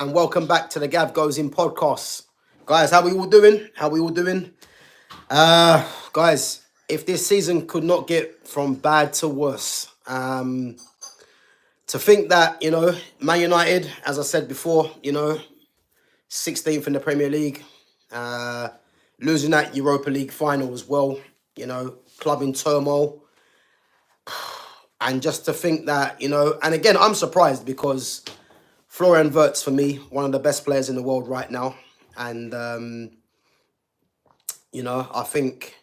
and welcome back to the Gav Goes In podcast. Guys, how we all doing? How we all doing? Guys, if this season could not get from bad to worse, to think that, Man United, as I said before, 16th in the Premier League, losing that Europa League final as well, club in turmoil. And just to think that, and again, I'm surprised because Florian Wirtz, for me, one of the best players in the world right now. And, I think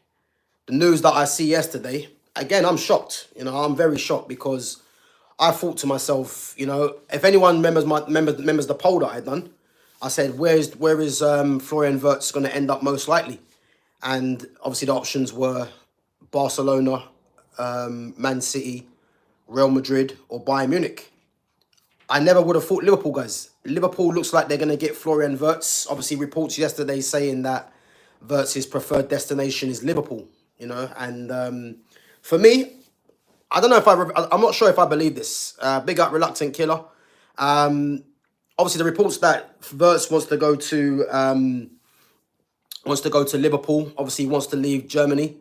the news that I see yesterday, again, I'm shocked. I'm very shocked because I thought to myself, if anyone remembers the poll that I done, I said, where is Florian Wirtz going to end up most likely? And obviously the options were Barcelona, Man City, Real Madrid or Bayern Munich. I never would have thought Liverpool, guys. Liverpool looks like they're going to get Florian Wirtz. Obviously, reports yesterday saying that Wirtz's preferred destination is Liverpool, And for me, I don't know if I'm not sure if I believe this. Big up Reluctant Killer. Obviously, the reports that Wirtz wants to go to Liverpool. Obviously, he wants to leave Germany.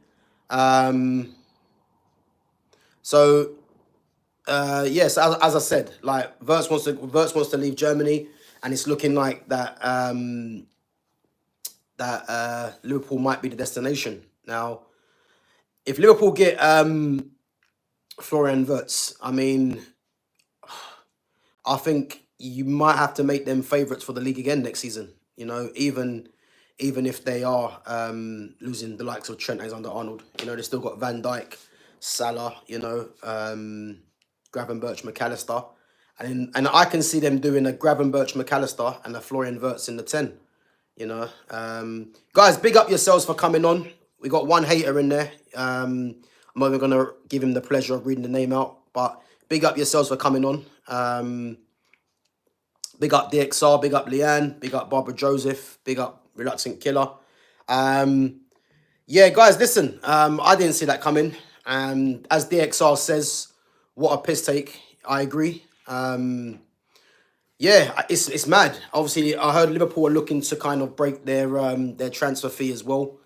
Yes, as I said, like Wirtz wants to leave Germany, and it's looking like that Liverpool might be the destination. Now, if Liverpool get Florian Wirtz, I mean, I think you might have to make them favourites for the league again next season. Even if they are losing the likes of Trent Alexander-Arnold, they still got Van Dijk, Salah, Gravenberch, McAllister, and I can see them doing a Gravenberch, McAllister, and a Florian Wirtz in the 10. Guys, big up yourselves for coming on. We got one hater in there. I'm not even gonna give him the pleasure of reading the name out, but big up yourselves for coming on. Big up DXR, big up Leanne, big up Barbara Joseph, big up Reluctant Killer. Yeah, guys, listen. I didn't see that coming. And as DXR says, what a piss take. I agree. Yeah, it's mad. Obviously, I heard Liverpool are looking to kind of break their transfer fee as well.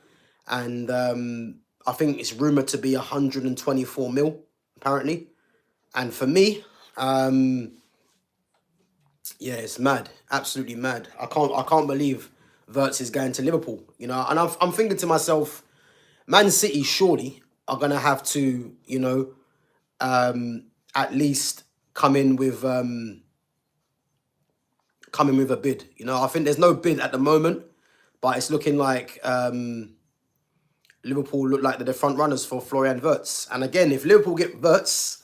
And I think it's rumoured to be 124 mil, apparently. And for me, yeah, it's mad. Absolutely mad. I can't believe Wirtz is going to Liverpool. And I'm thinking to myself, Man City surely are gonna have to, at least come in with a bid. I think there's no bid at the moment, but it's looking like Liverpool look like they're the front runners for Florian Wirtz. And again, if Liverpool get Wirtz,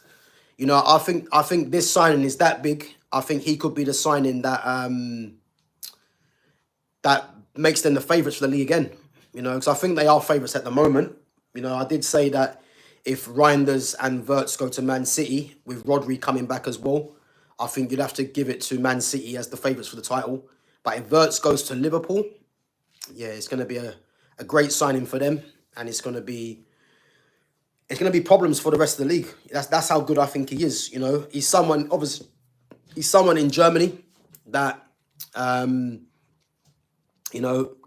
I think this signing is that big. I think he could be the signing that that makes them the favourites for the league again. Because I think they are favourites at the moment. I did say that if Reinders and Wirtz go to Man City, with Rodri coming back as well, I think you'd have to give it to Man City as the favourites for the title. But if Wirtz goes to Liverpool, yeah, it's going to be a great signing for them. And it's going to be problems for the rest of the league. That's how good I think he is. He's someone, obviously, he's someone in Germany that,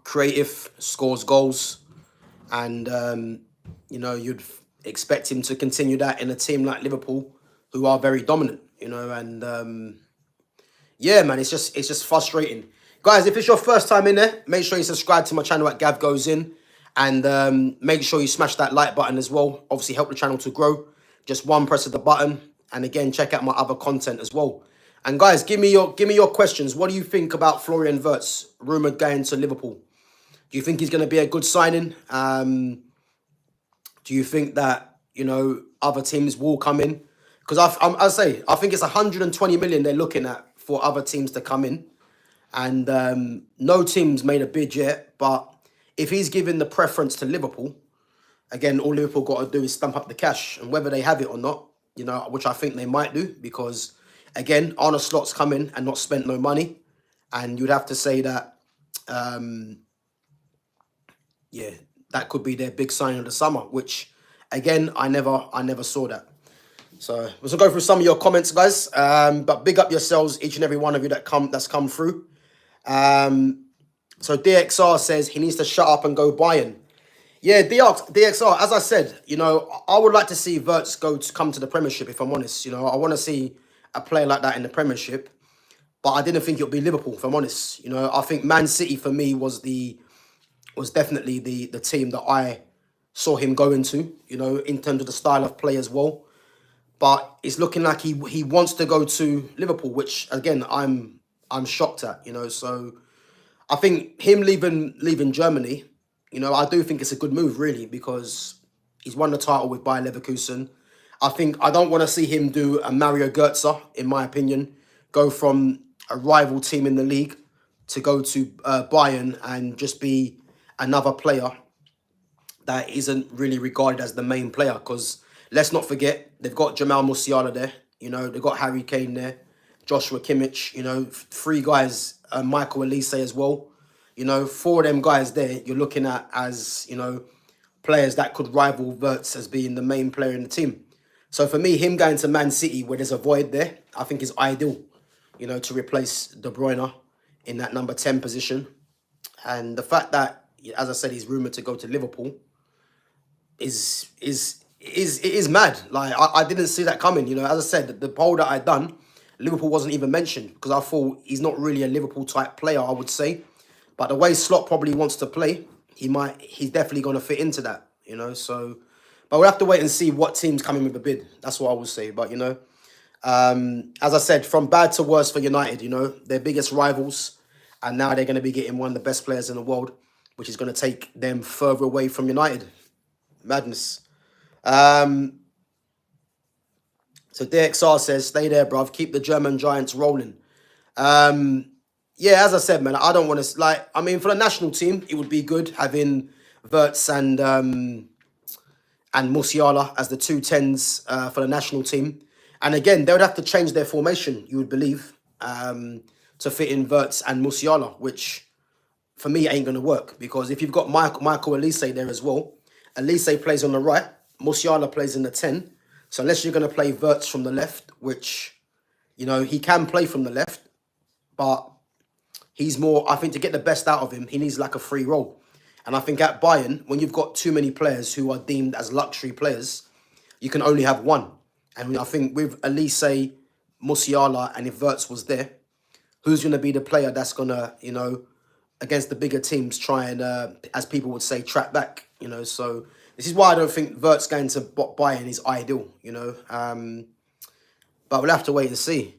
creative, scores goals. And, you'd expect him to continue that in a team like Liverpool, who are very dominant, and yeah, man, it's just frustrating. Guys, if it's your first time in there, make sure you subscribe to my channel at GavGoesIn, and make sure you smash that like button as well. Obviously, help the channel to grow. Just one press of the button, and again, check out my other content as well. And guys, give me your questions. What do you think about Florian Wirtz, rumoured going to Liverpool? Do you think he's going to be a good signing? Do you think that, other teams will come in? Because I think it's 120 million they're looking at for other teams to come in. And no team's made a bid yet. But if he's given the preference to Liverpool, again, all Liverpool got to do is stamp up the cash. And whether they have it or not, which I think they might do. Because, again, Arne Slot's come in and not spent no money. And you'd have to say that, yeah, that could be their big signing of the summer, which, again, I never saw that. So we'll go through some of your comments, guys. But big up yourselves, each and every one of you that's come through. So DXR says he needs to shut up and go Bayern. Yeah, DXR, as I said, I would like to see Wirtz come to the Premiership, if I'm honest. I want to see a player like that in the Premiership. But I didn't think it would be Liverpool, if I'm honest. I think Man City for me was definitely the team that I saw him going to, in terms of the style of play as well. But it's looking like he wants to go to Liverpool, which again I'm shocked at, So I think him leaving Germany, I do think it's a good move really, because he's won the title with Bayer Leverkusen. I don't want to see him do a Mario Götze, in my opinion, go from a rival team in the league to go to Bayern and just be another player that isn't really regarded as the main player. Because let's not forget, they've got Jamal Musiala there, they've got Harry Kane there, Joshua Kimmich, three guys, Michael Elise as well. Four of them guys there, you're looking at as, players that could rival Wirtz as being the main player in the team. So for me, him going to Man City, where there's a void there, I think is ideal, to replace De Bruyne in that number 10 position. And the fact that, as I said, he's rumoured to go to Liverpool is mad. Like, I didn't see that coming. As I said, the poll that I'd done, Liverpool wasn't even mentioned, because I thought he's not really a Liverpool type player, I would say. But the way Slot probably wants to play, he's definitely going to fit into that, So, but we'll have to wait and see what team's coming with a bid. That's what I would say. But, as I said, from bad to worse for United, their biggest rivals. And now they're going to be getting one of the best players in the world, which is going to take them further away from United. Madness. So DXR says, stay there, bruv. Keep the German Giants rolling. Yeah, as I said, man, I don't want to... for the national team, it would be good having Wirtz and Musiala as the 2 10s for the national team. And again, they would have to change their formation, you would believe, to fit in Wirtz and Musiala, which for me ain't going to work. Because if you've got Michael Elise there as well, Elise plays on the right, Musiala plays in the 10. So unless you're going to play Wirtz from the left, which, he can play from the left, but he's more, I think, to get the best out of him, he needs like a free role. And I think at Bayern, when you've got too many players who are deemed as luxury players, you can only have one. And I think with Elise, Musiala, and if Wirtz was there, who's going to be the player that's going to, against the bigger teams, try and, as people would say, trap back, So this is why I don't think Wirtz going to Bayern is ideal, But we'll have to wait and see.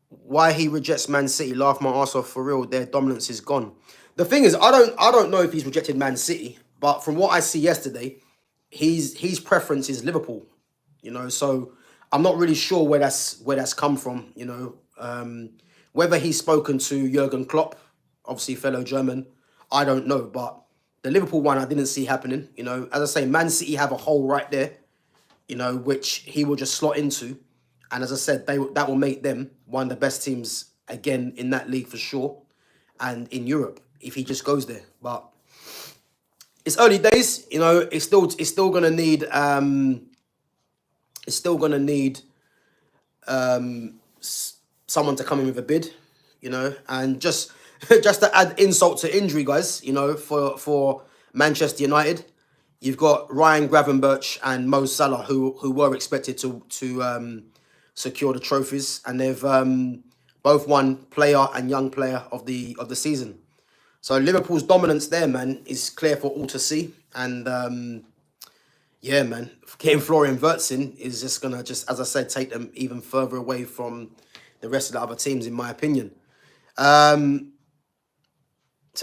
Why he rejects Man City? Laugh my ass off, for real. Their dominance is gone. The thing is, I don't know if he's rejected Man City, but from what I see yesterday, his preference is Liverpool. So I'm not really sure where that's come from. Whether he's spoken to Jurgen Klopp, obviously fellow German, I don't know. But the Liverpool one, I didn't see happening. As I say, Man City have a hole right there, which he will just slot into. And as I said, that will make them one of the best teams again in that league for sure, and in Europe if he just goes there. But it's early days, It's still gonna need someone to come in with a bid, and just to add insult to injury, guys, for Manchester United, you've got Ryan Gravenberch and Mo Salah who were expected to secure the trophies, and they've both won player and young player of the season. So Liverpool's dominance there, man, is clear for all to see. And yeah, man, getting Florian Wirtz in is just gonna as I said, take them even further away from the rest of the other teams, in my opinion. So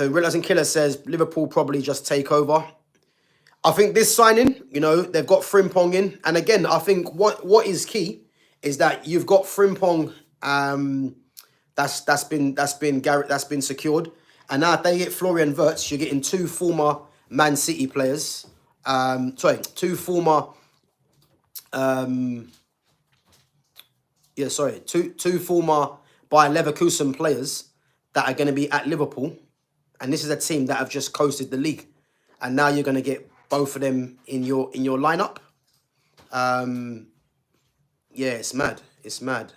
Realizing Killer says Liverpool probably just take over. I think this signing, they've got Frimpong in, and again, I think what is key is that you've got Frimpong, that's been secured, and now if they get Florian Wirtz, you're getting two former Man City players, two former, two former Bayer Leverkusen players that are going to be at Liverpool, and this is a team that have just coasted the league, and now you're going to get both of them in your lineup. Yeah, it's mad. It's mad.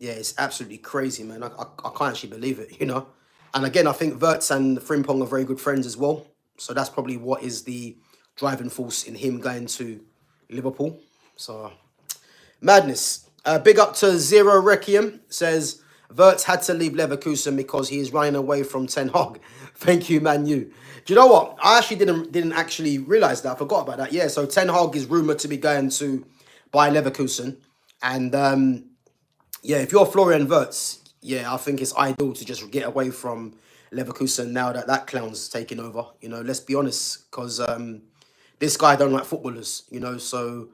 Yeah, it's absolutely crazy, man. I can't actually believe it, you know. And again, I think Wirtz and Frimpong are very good friends as well. So that's probably what is the driving force in him going to Liverpool. So madness. Big up to Zero Requiem. Says Wirtz had to leave Leverkusen because he is running away from Ten Hag. Thank you, Man U. Do you know what? I actually didn't actually realize that. I forgot about that. Yeah, so Ten Hag is rumored to be going to buy Leverkusen, and yeah, if you're Florian Wirtz, yeah, I think it's ideal to just get away from Leverkusen now that that clown's taking over. You know, let's be honest, because this guy don't like footballers. You know, so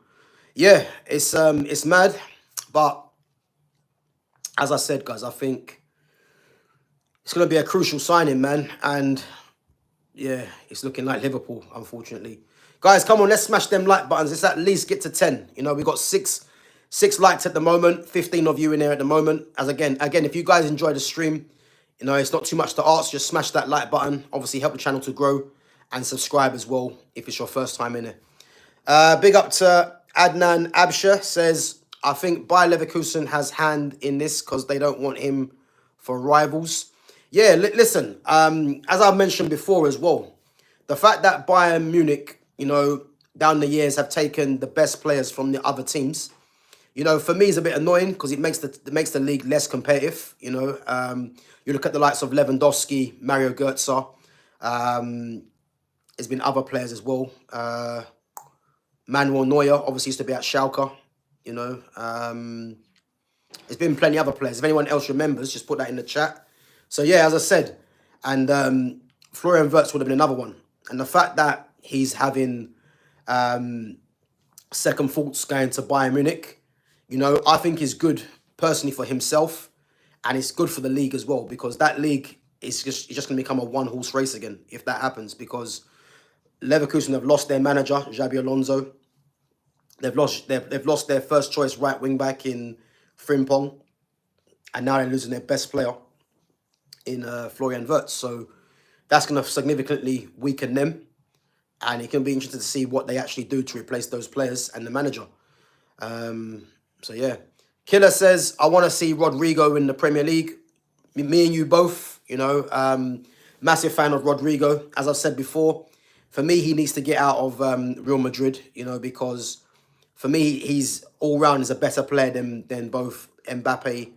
yeah, it's mad, but as I said, guys, I think it's gonna be a crucial signing, man, and yeah, it's looking like Liverpool, unfortunately. Guys, come on, let's smash them like buttons. Let's at least get to 10. You know, we got six likes at the moment, 15 of you in there at the moment. As again, if you guys enjoy the stream, you know, it's not too much to ask. Just smash that like button. Obviously, help the channel to grow and subscribe as well if it's your first time in it. Big up to Adnan Absha says, I think Bayer Leverkusen has hand in this because they don't want him for rivals. Yeah, listen, as I mentioned before as well, the fact that Bayern Munich, you know, down the years have taken the best players from the other teams, you know, for me is a bit annoying because it makes the league less competitive. You know, you look at the likes of Lewandowski, Mario Götze. There's been other players as well. Manuel Neuer obviously used to be at Schalke. You know, there's been plenty of other players. If anyone else remembers, just put that in the chat. So yeah, as I said, and Florian Wirtz would have been another one. And the fact that he's having second thoughts going to Bayern Munich, you know, I think is good personally for himself, and it's good for the league as well, because that league is just going to become a one-horse race again if that happens, because Leverkusen have lost their manager, Xabi Alonso. They've lost their first choice right wing back in Frimpong, and now they're losing their best player in Florian Wirtz. So that's going to significantly weaken them, and it can be interesting to see what they actually do to replace those players and the manager. So yeah, Killer says, I want to see Rodrigo in the Premier League. Me and you both, you know, massive fan of Rodrigo. As I've said before, for me, he needs to get out of Real Madrid, you know, because for me, he's all round is a better player than both Mbappe,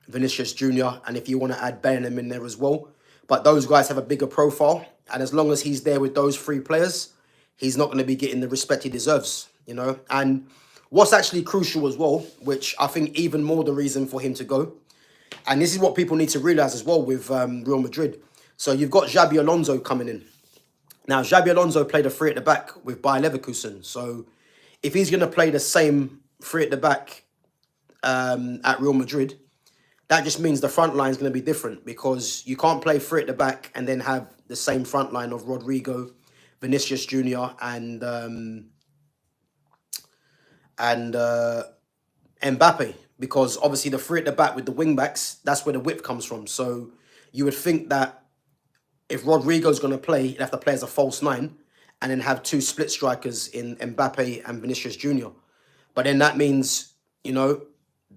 Vinicius Jr., and if you want to add Bellingham in there as well. But those guys have a bigger profile, and as long as he's there with those three players, he's not going to be getting the respect he deserves, you know. And what's actually crucial as well, which I think even more the reason for him to go, and this is what people need to realise as well with Real Madrid. So you've got Xabi Alonso coming in. Now, Xabi Alonso played a three at the back with Bayer Leverkusen. So if he's going to play the same three at the back at Real Madrid, that just means the front line is going to be different, because you can't play three at the back and then have the same front line of Rodrigo, Vinicius Jr. and Mbappe, because obviously the three at the back with the wing backs, that's where the width comes from. So you would think that if Rodrigo's going to play, he'd have to play as a false nine and then have two split strikers in Mbappe and Vinicius Jr. But then that means, you know,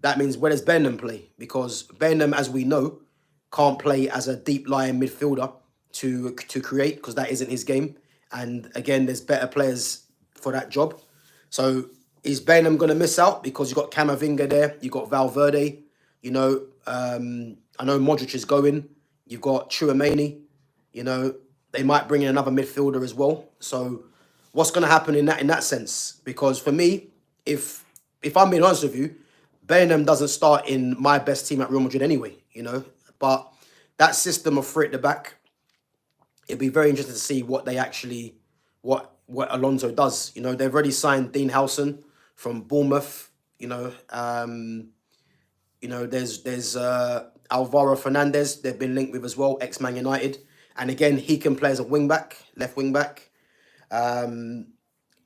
where does Bellingham play? Because Bellingham, as we know, can't play as a deep lying midfielder to create, because that isn't his game. And again, there's better players for that job. So is Bellingham going to miss out? Because you've got Camavinga there, you've got Valverde, you know, I know Modric is going, you've got Tchouaméni, you know, they might bring in another midfielder as well. So what's going to happen in that sense? Because for me, if I'm being honest with you, Bellingham doesn't start in my best team at Real Madrid anyway, you know. But that system of three at the back, it'd be very interesting to see what they actually, what Alonso does. You know, they've already signed Dean Howson from Bournemouth. You know, there's Alvaro Fernandez they've been linked with as well, ex-Man United. And again, he can play as a wing back, left wing back. I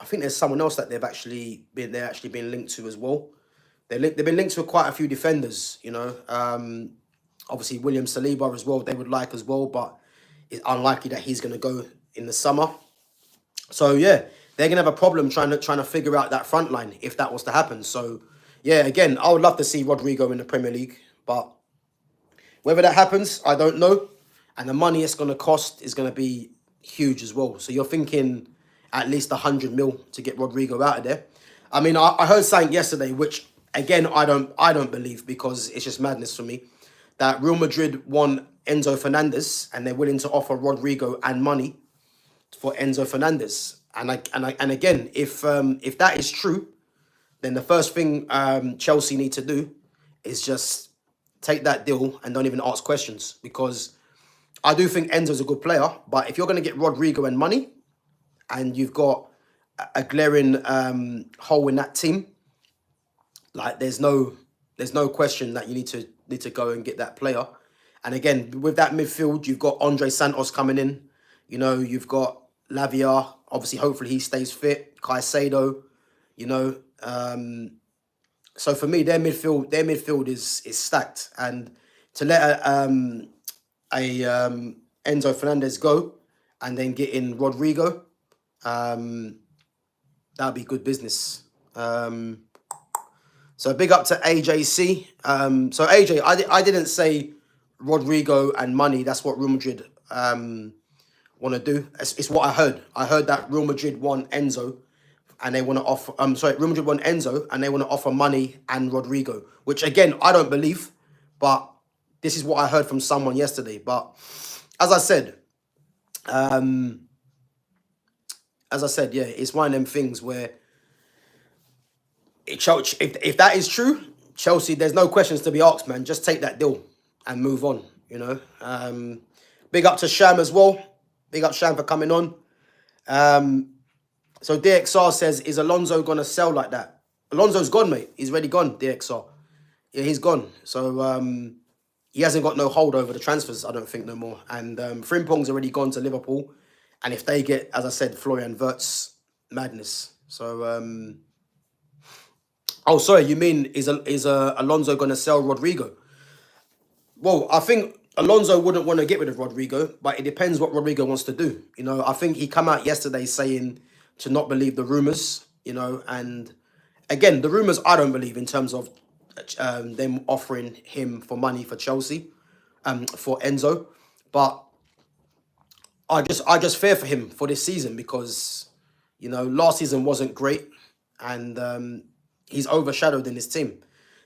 think there's someone else that they're actually been linked to as well. They've been linked to quite a few defenders, you know. Obviously, William Saliba as well, they would like as well, but it's unlikely that he's going to go in the summer. So, yeah, they're going to have a problem trying to figure out that front line if that was to happen. So, yeah, again, I would love to see Rodrigo in the Premier League, but whether that happens, I don't know. And the money it's going to cost is going to be huge as well. So you're thinking at least 100 mil to get Rodrigo out of there. I mean, I heard something yesterday, which again I don't believe because it's just madness for me. That Real Madrid want Enzo Fernandez and they're willing to offer Rodrigo and money for Enzo Fernandez. And again, if that is true, then the first thing Chelsea need to do is just take that deal and don't even ask questions, because I do think Enzo's a good player, but if you're going to get Rodrigo and money and you've got a glaring hole in that team, like there's no question that you need to go and get that player. And again, with that midfield, you've got Andre Santos coming in. You know, you've got Lavia. Obviously, hopefully he stays fit. Caicedo. You know, so for me, their midfield is stacked, and to let a Enzo Fernandez go and then get in Rodrigo, that'd be good business. So big up to AJC. So AJ, I didn't say Rodrigo and money. That's what Real Madrid want to do. It's what I heard. I heard that Real Madrid want Enzo, and they want to offer. Real Madrid want Enzo, and they want to offer money and Rodrigo, which again I don't believe, but this is what I heard from someone yesterday. But as I said, yeah, it's one of them things where if that is true, Chelsea, there's no questions to be asked, man. Just take that deal and move on, you know. Big up to Sham as well. Big up Sham for coming on. So DXR says, is Alonso going to sell like that? Alonso's gone, mate. He's already gone, DXR. Yeah, he's gone. So he hasn't got no hold over the transfers, I don't think, no more. And Frimpong's already gone to Liverpool. And if they get, as I said, Florian Wirtz, madness. So... Oh, sorry, you mean is Alonso going to sell Rodrigo? Well, I think Alonso wouldn't want to get rid of Rodrigo, but it depends what Rodrigo wants to do. You know, I think he come out yesterday saying to not believe the rumours, you know, and again, the rumours I don't believe in terms of them offering him for money for Chelsea, for Enzo, but I just fear for him for this season because, you know, last season wasn't great and he's overshadowed in this team.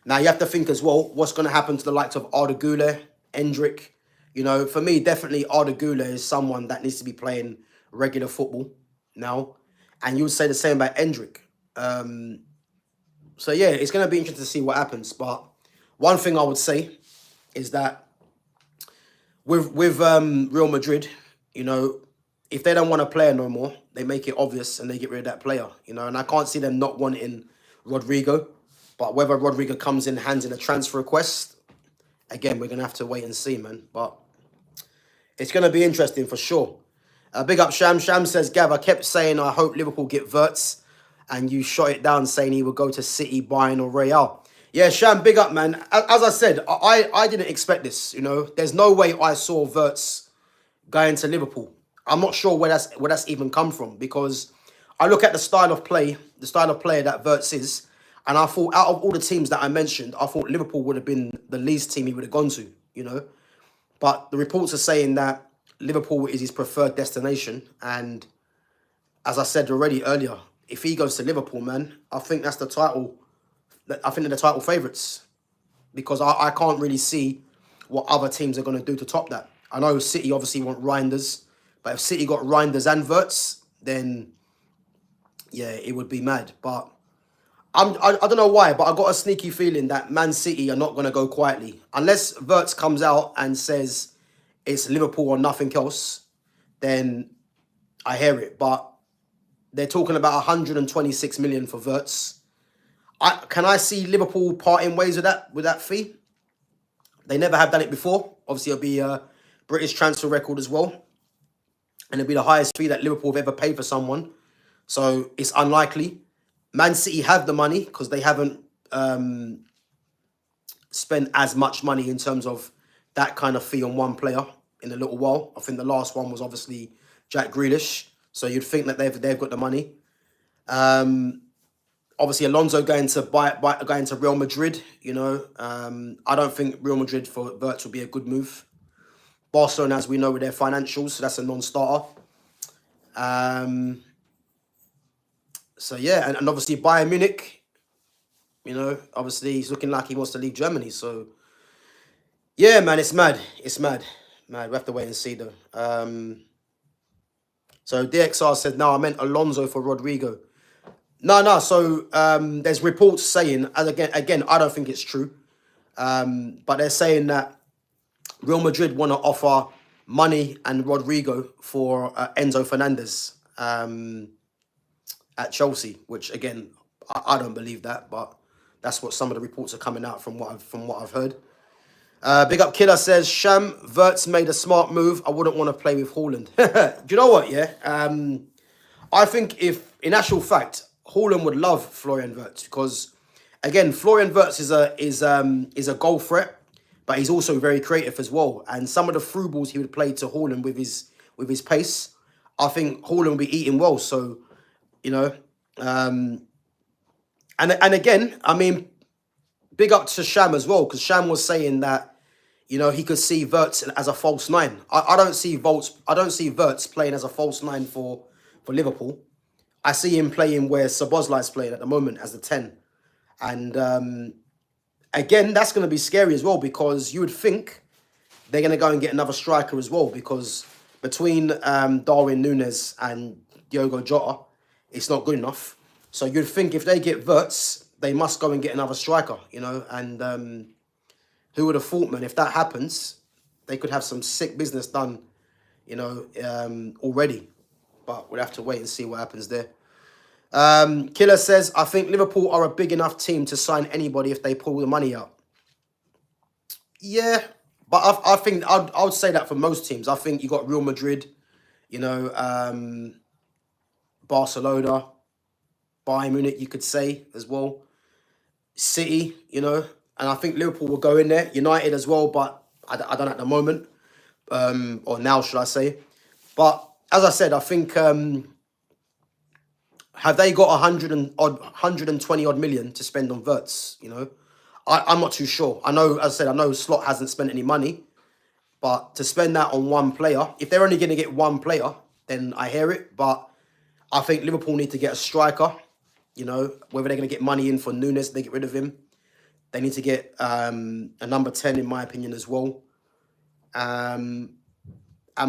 Now, you have to think as well, what's going to happen to the likes of Arda Güler, Endrick. You know, for me, definitely Arda Güler is someone that needs to be playing regular football now. And you would say the same about Endrick. So, yeah, it's going to be interesting to see what happens. But one thing I would say is that with Real Madrid, you know, if they don't want a player no more, they make it obvious and they get rid of that player, you know. And I can't see them not wanting Rodrigo, but whether Rodrigo comes in, hands in a transfer request, again, we're going to have to wait and see, man. But it's going to be interesting for sure. Big up Sham. Sham says, Gav, I kept saying I hope Liverpool get Wirtz, and you shot it down saying he would go to City, Bayern or Real. Yeah, Sham, big up, man. As I said, I didn't expect this, you know. There's no way I saw Wirtz going to Liverpool. I'm not sure where that's even come from, because I look at the style of player that Wirtz is, and I thought out of all the teams that I mentioned, I thought Liverpool would have been the least team he would have gone to, you know. But the reports are saying that Liverpool is his preferred destination, and as I said already earlier, if he goes to Liverpool, man, I think that's the title. I think they're the title favourites, because I can't really see what other teams are going to do to top that. I know City obviously want Reinders, but if City got Reinders and Wirtz, then yeah, it would be mad. But I don't know why, but I got a sneaky feeling that Man City are not going to go quietly. Unless Wirtz comes out and says it's Liverpool or nothing else, then I hear it. But they're talking about 126 million for Wirtz. Can I see Liverpool parting ways with that fee? They never have done it before. Obviously, it'll be a British transfer record as well. And it'll be the highest fee that Liverpool have ever paid for someone. So it's unlikely. Man City have the money because they haven't spent as much money in terms of that kind of fee on one player in a little while. I think the last one was obviously Jack Grealish. So you'd think that they've got the money. Obviously, Alonso going to Real Madrid. You know, I don't think Real Madrid for Wirtz would be a good move. Barcelona, as we know, with their financials, so that's a non-starter. So yeah, and obviously Bayern Munich, you know, obviously he's looking like he wants to leave Germany. So yeah, man, it's mad. It's mad. Mad. We have to wait and see though. So DXR said, no, I meant Alonso for Rodrigo. No. So there's reports saying, and again, I don't think it's true. But they're saying that Real Madrid want to offer money and Rodrigo for Enzo Fernandez at Chelsea, which again, I don't believe that, but that's what some of the reports are coming out from what I've heard. Big Up Killer says, Sham, Wirtz made a smart move. I wouldn't want to play with Haaland. Do you know what, yeah? I think if, in actual fact, Haaland would love Florian Wirtz because, again, Florian Wirtz is a goal threat, but he's also very creative as well. And some of the through balls he would play to Haaland with his pace, I think Haaland would be eating well. So, you know, and again, I mean, big up to Sham as well, because Sham was saying that, you know, he could see Wirtz as a false nine. I don't see Wirtz playing as a false nine for Liverpool. I see him playing where Szoboszlai is playing at the moment as the 10. And again, that's going to be scary as well, because you would think they're going to go and get another striker as well, because between Darwin Núñez and Diogo Jota, it's not good enough. So you'd think if they get Wirtz, they must go and get another striker, you know, and who would have thought, man, if that happens, they could have some sick business done, you know, already. But we'll have to wait and see what happens there. Killer says, I think Liverpool are a big enough team to sign anybody if they pull the money out. Yeah, but I think I would say that for most teams. I think you got Real Madrid, you know, Barcelona, Bayern Munich, you could say as well. City, you know, and I think Liverpool will go in there. United as well, but I don't know at the moment, or now should I say. But as I said, I think have they got 120 odd million to spend on Wirtz? You know, I'm not too sure. I know, as I said, I know Slot hasn't spent any money, but to spend that on one player, if they're only going to get one player, then I hear it. But I think Liverpool need to get a striker. You know, whether they're going to get money in for Núñez, they get rid of him. They need to get a number 10, in my opinion, as well. And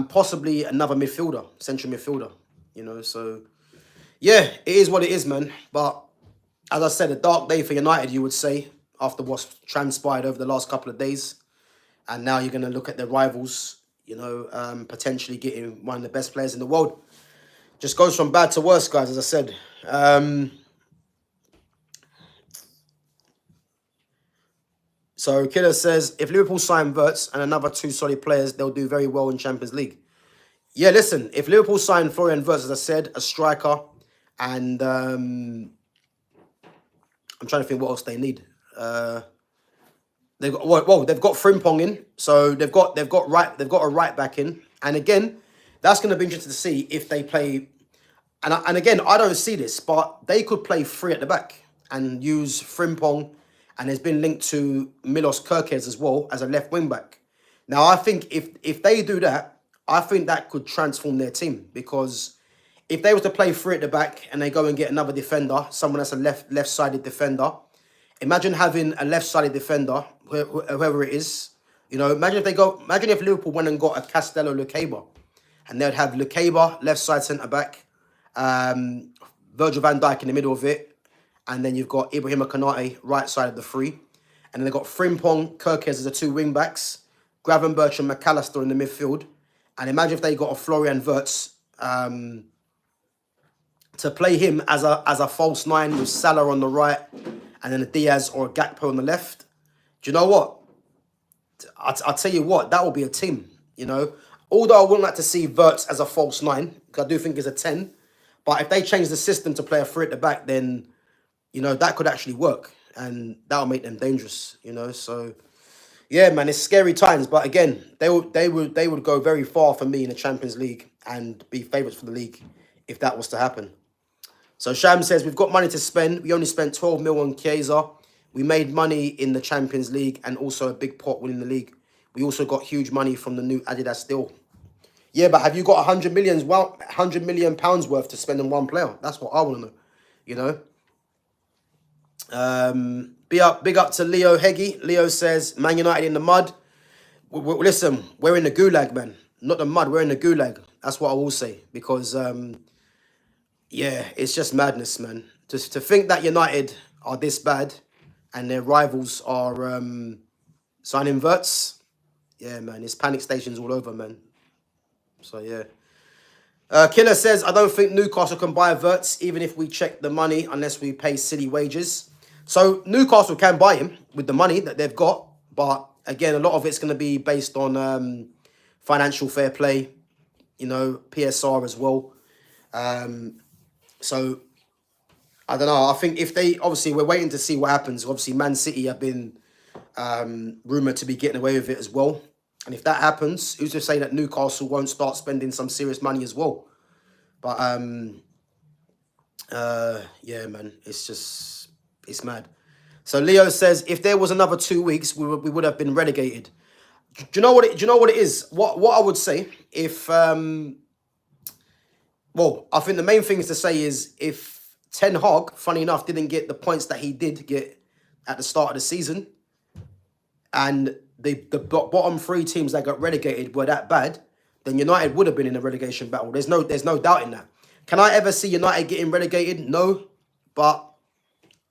possibly another midfielder, central midfielder, you know. So, yeah, it is what it is, man. But as I said, a dark day for United, you would say, after what's transpired over the last couple of days. And now you're going to look at their rivals, you know, potentially getting one of the best players in the world. Just goes from bad to worse, guys, as I said. So Killer says, if Liverpool sign Wirtz and another 2 solid players, they'll do very well in Champions League. Yeah, listen, if Liverpool sign Florian Wirtz, as I said, a striker, and I'm trying to think what else they need. They've got they've got Frimpong in, so they've got a right back in, and again, that's going to be interesting to see if they play. And again, I don't see this, but they could play 3 at the back and use Frimpong. And has been linked to Milos Kerkez as well as a left wing back. Now, I think if they do that, I think that could transform their team, because if they were to play 3 at the back and they go and get another defender, someone that's a left-sided defender, imagine having a left-sided defender, whoever it is. You know, imagine if Liverpool went and got a Castello Lukeba, and they'd have Lukeba left side centre back, Virgil van Dijk in the middle of it. And then you've got Ibrahima Konate, right side of the 3. And then they've got Frimpong, Kerkez as the 2 wing-backs, Gravenberch and McAllister in the midfield. And imagine if they got a Florian Wirtz to play him as a false 9 with Salah on the right and then a Diaz or a Gakpo on the left. Do you know what? I'll tell you what, that will be a team, you know. Although I wouldn't like to see Wirtz as a false 9, because I do think he's a 10. But if they change the system to play a 3 at the back, then, you know, that could actually work. And that'll make them dangerous, you know. So, yeah, man, it's scary times. But again, they would go very far for me in the Champions League and be favourites for the league if that was to happen. So Sham says, we've got money to spend. We only spent 12 mil on Chiesa. We made money in the Champions League and also a big pot winning the league. We also got huge money from the new Adidas deal. Yeah, but have you got 100 million pounds worth to spend on one player? That's what I want to know. You know. Big up to Leo Heggie. Leo says, Man United in the mud. Listen, we're in the gulag, man. Not the mud, we're in the gulag. That's what I will say. Because, yeah, it's just madness, man. Just to think that United are this bad and their rivals are signing Wirtz. Yeah, man, it's panic stations all over, man. So, yeah. Killer says, I don't think Newcastle can buy Wirtz, even if we check the money, unless we pay silly wages. So, Newcastle can buy him with the money that they've got. But, again, a lot of it's going to be based on financial fair play, you know, PSR as well. So, I don't know. I think if they, obviously, we're waiting to see what happens. Obviously, Man City have been rumoured to be getting away with it as well. And if that happens, who's to say that Newcastle won't start spending some serious money as well? But, yeah, man, it's mad. So Leo says, if there was another 2 weeks, we would have been relegated. Do you know what it is? What I would say, if, well, I think the main thing is to say is, if Ten Hag, funny enough, didn't get the points that he did get at the start of the season, and the bottom 3 teams that got relegated were that bad, then United would have been in a relegation battle. There's no doubt in that. Can I ever see United getting relegated? No. But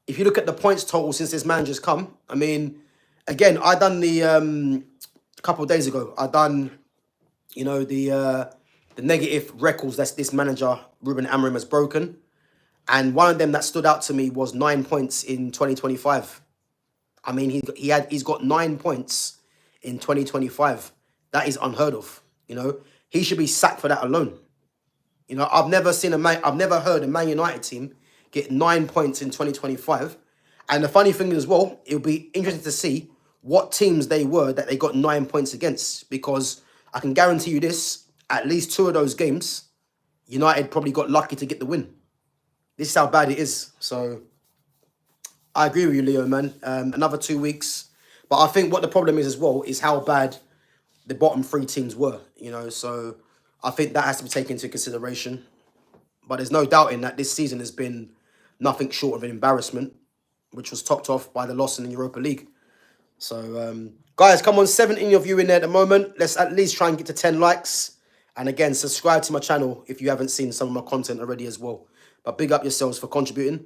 if you look at the points total since this manager's come, I mean, again, I done the a couple of days ago, I done, you know, the negative records that this manager, Ruben Amorim, has broken. And one of them that stood out to me was 9 points in 2025. I mean, he's got 9 points in 2025. That is unheard of. You know, he should be sacked for that alone. You know, I've never heard a Man United team get 9 points in 2025. And the funny thing is as well, it'll be interesting to see what teams they were that they got 9 points against. Because I can guarantee you this, at least 2 of those games, United probably got lucky to get the win. This is how bad it is. So I agree with you, Leo, man. Another 2 weeks. But I think what the problem is as well is how bad the bottom 3 teams were, you know. So I think that has to be taken into consideration. But there's no doubting that this season has been nothing short of an embarrassment, which was topped off by the loss in the Europa League. So, guys, come on, 17 of you in there at the moment. Let's at least try and get to 10 likes. And again, subscribe to my channel if you haven't seen some of my content already as well. But big up yourselves for contributing.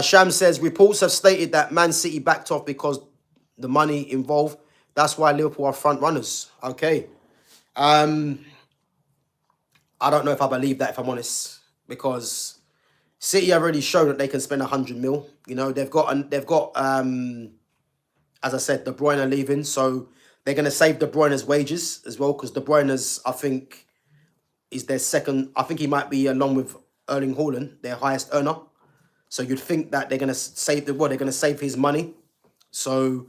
Sham says, reports have stated that Man City backed off because the money involved. That's why Liverpool are front runners. Okay. I don't know if I believe that, if I'm honest. Because City have already shown that they can spend 100 mil. You know, they've got as I said, De Bruyne leaving. So they're going to save De Bruyne's wages as well. Because De Bruyne's, I think, is their second. I think he might be, along with Erling Haaland, their highest earner. So you'd think that they're going to save they're going to save his money. So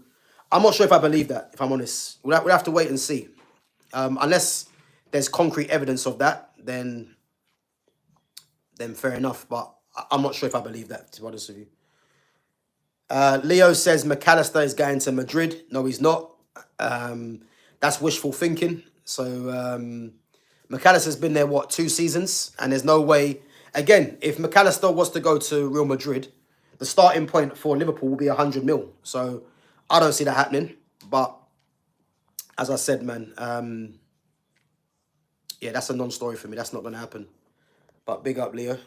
I'm not sure if I believe that, if I'm honest. We'll have to wait and see. Unless there's concrete evidence of that, then fair enough. But I'm not sure if I believe that, to be honest with you. Leo says McAllister is going to Madrid. No, he's not. That's wishful thinking. So McAllister's been there, 2 seasons? And there's no way. Again, if McAllister was to go to Real Madrid, the starting point for Liverpool will be 100 mil. So I don't see that happening. But as I said, man, yeah, that's a non-story for me. That's not going to happen. But big up, Leo.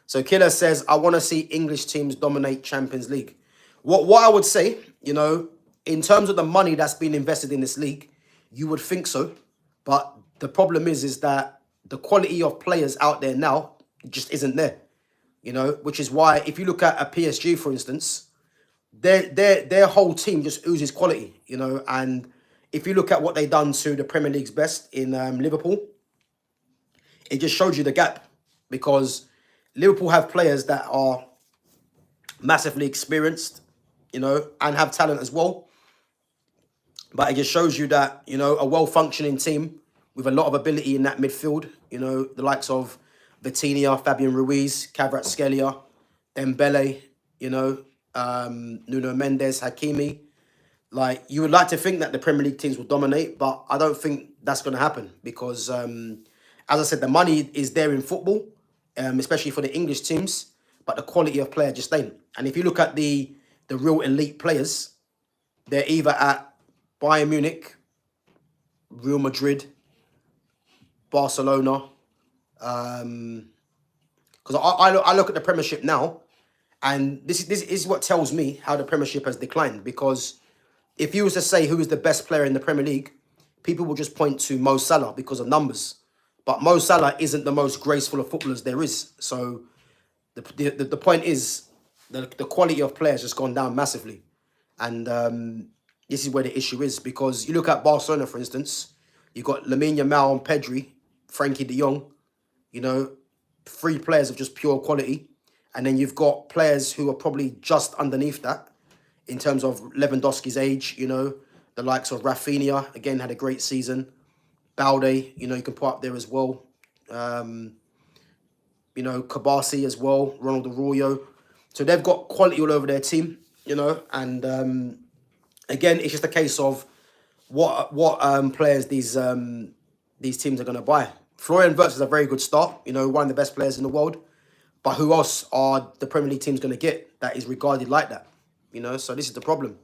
So Killer says, I want to see English teams dominate Champions League. What I would say, you know, in terms of the money that's been invested in this league, you would think so. But the problem is that the quality of players out there now just isn't there. You know, which is why if you look at a PSG, for instance, their whole team just oozes quality, you know. And if you look at what they've done to the Premier League's best in Liverpool, it just shows you the gap. Because Liverpool have players that are massively experienced, you know, and have talent as well. But it just shows you that, you know, a well-functioning team with a lot of ability in that midfield, you know, the likes of Vitinha, Fabian Ruiz, Kvaratskhelia, Dembele, you know, Nuno Mendes, Hakimi. Like, you would like to think that the Premier League teams will dominate, but I don't think that's going to happen because, as I said, the money is there in football, especially for the English teams, but the quality of player just ain't. And if you look at the real elite players, they're either at Bayern Munich, Real Madrid, Barcelona. Because I look at the Premiership now, and this is what tells me how the Premiership has declined. Because if you was to say who is the best player in the Premier League, people will just point to Mo Salah because of numbers. But Mo Salah isn't the most graceful of footballers there is. So the point is the quality of players has gone down massively. And this is where the issue is. Because you look at Barcelona, for instance, you've got Lamine Yamal and Pedri, Frankie de Jong, you know, 3 players of just pure quality. And then you've got players who are probably just underneath that in terms of Lewandowski's age, you know, the likes of Rafinha, again, had a great season. Balde, you know, you can put up there as well. You know, Kabasi as well, Ronald Arroyo. So they've got quality all over their team, you know, and again, it's just a case of what players these teams are going to buy. Florian Wirtz is a very good start, you know, one of the best players in the world. But who else are the Premier League teams going to get that is regarded like that? You know, so this is the problem.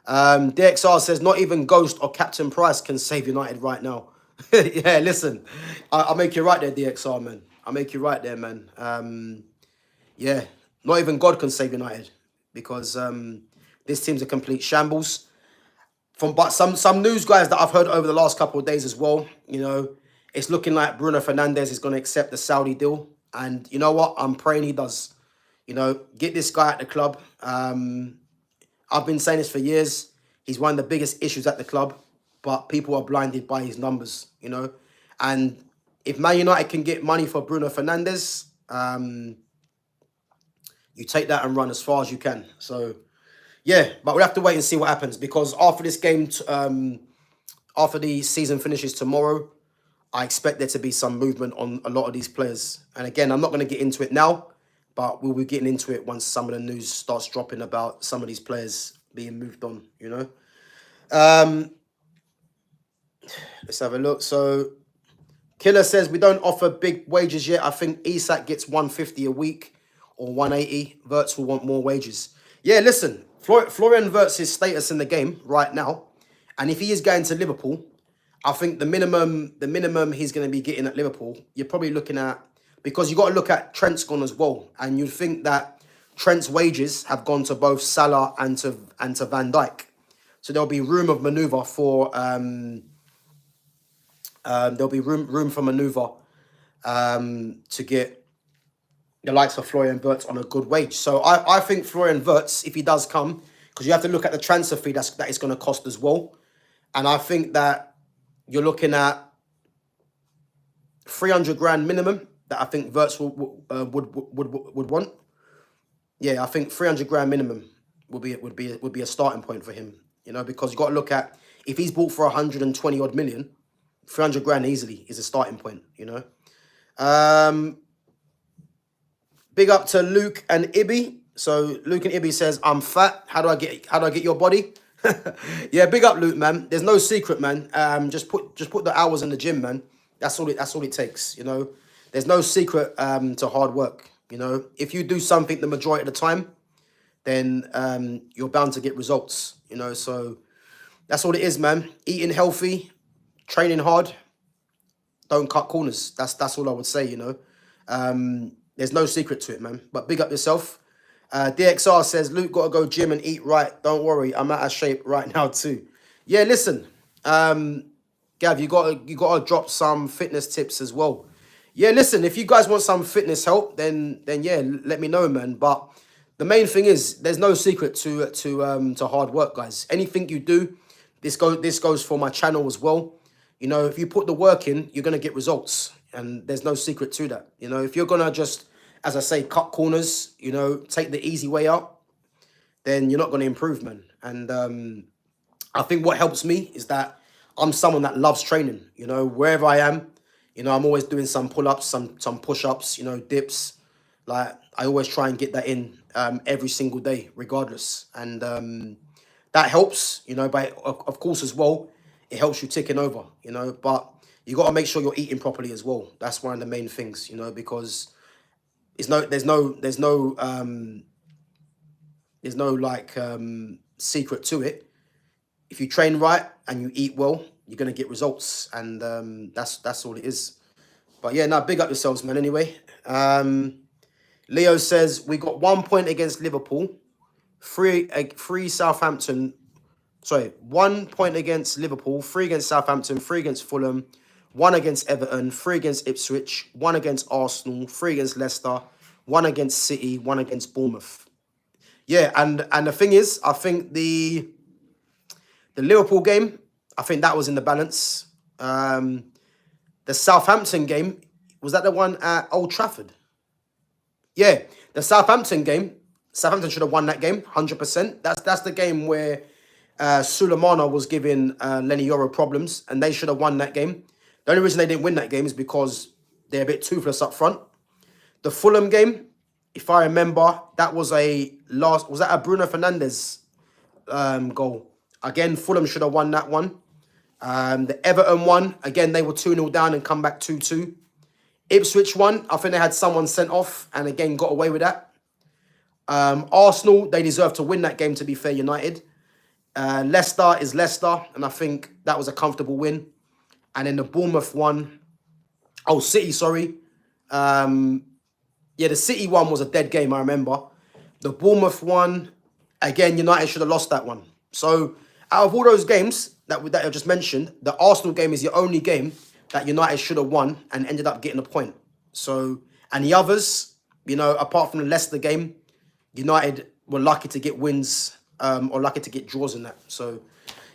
DXR says, not even Ghost or Captain Price can save United right now. Yeah, listen, I'll make you right there, DXR, man. I'll make you right there, man. Yeah, not even God can save United because this team's a complete shambles. But some news, guys, that I've heard over the last couple of days as well, you know, it's looking like Bruno Fernandes is going to accept the Saudi deal. And you know what? I'm praying he does. You know, get this guy at the club. I've been saying this for years. He's one of the biggest issues at the club, but people are blinded by his numbers, you know. And if Man United can get money for Bruno Fernandes, you take that and run as far as you can. So, yeah, but we'll have to wait and see what happens because after this game, after the season finishes tomorrow, I expect there to be some movement on a lot of these players. And again, I'm not going to get into it now, but we'll be getting into it once some of the news starts dropping about some of these players being moved on, you know. Let's have a look. So, Killer says, we don't offer big wages yet. I think Isak gets 150 a week or 180. Wirtz will want more wages. Yeah, listen, Florian Wirtz's status in the game right now, and if he is going to Liverpool, I think the minimum he's going to be getting at Liverpool, you're probably looking at, because you got to look at Trent's gone as well, and you'd think that Trent's wages have gone to both Salah and to Van Dijk, so there'll be room of manoeuvre for room for manoeuvre to get the likes of Florian Wirtz on a good wage. So I think Florian Wirtz, if he does come, because you have to look at the transfer fee that is going to cost as well, and I think that you're looking at 300 grand minimum that I think Wirtz would want. Yeah, I think 300 grand minimum would be a starting point for him. You know, because you got to look at if he's bought for 120 odd million, 300 grand easily is a starting point. You know. Big up to Luke and Ibby. So Luke and Ibby says, I'm fat. How do I get your body? Yeah, big up, Luke, man. There's no secret, man. Just put the hours in the gym, man. That's all it takes, you know. There's no secret to hard work, you know. If you do something the majority of the time, then you're bound to get results, you know. So that's all it is, man. Eating healthy, training hard, don't cut corners. That's all I would say, you know. There's no secret to it, man. But big up yourself. DXR says, Luke, got to go gym and eat right. Don't worry, I'm out of shape right now too. Yeah, listen, Gav, you got to drop some fitness tips as well. Yeah, listen, if you guys want some fitness help, then yeah, let me know, man. But the main thing is, there's no secret to hard work, guys. Anything you do, this goes for my channel as well. You know, if you put the work in, you're gonna get results, and there's no secret to that. You know, if you're gonna just, as I say, cut corners, you know, take the easy way out, then you're not going to improve, man. And I think what helps me is that I'm someone that loves training, you know, wherever I am. You know, I'm always doing some pull-ups, some push-ups, you know, dips. Like, I always try and get that in every single day, regardless. And that helps, you know, but of course as well, it helps you ticking over, you know, but you got to make sure you're eating properly as well. That's one of the main things, you know, because there's no like secret to it. If you train right and you eat well, you're gonna get results, and that's all it is. But yeah, now big up yourselves, man. Anyway, Leo says we got 1 point against Liverpool, three Southampton. Sorry, 1 point against Liverpool, 3 against Southampton, 3 against Fulham, 1 against Everton, 3 against Ipswich, 1 against Arsenal, 3 against Leicester, 1 against City, 1 against Bournemouth. Yeah, and the thing is, I think the Liverpool game, I think that was in the balance. The Southampton game, was that the one at Old Trafford? Yeah, the Southampton game, Southampton should have won that game, 100%. That's the game where Sulemana was giving Lenny Yoro problems, and they should have won that game. The only reason they didn't win that game is because they're a bit toothless up front. The Fulham game, if I remember, that was was that a Bruno Fernandes goal? Again, Fulham should have won that one. The Everton one, again, they were 2-0 down and come back 2-2. Ipswich one, I think they had someone sent off and again got away with that. Arsenal, they deserve to win that game, to be fair, United. Leicester is Leicester, and I think that was a comfortable win. And then the Bournemouth one, City, sorry. Yeah, the City one was a dead game, I remember. The Bournemouth one, again, United should have lost that one. So out of all those games that I just mentioned, the Arsenal game is the only game that United should have won and ended up getting a point. So, and the others, you know, apart from the Leicester game, United were lucky to get wins or lucky to get draws in that. So,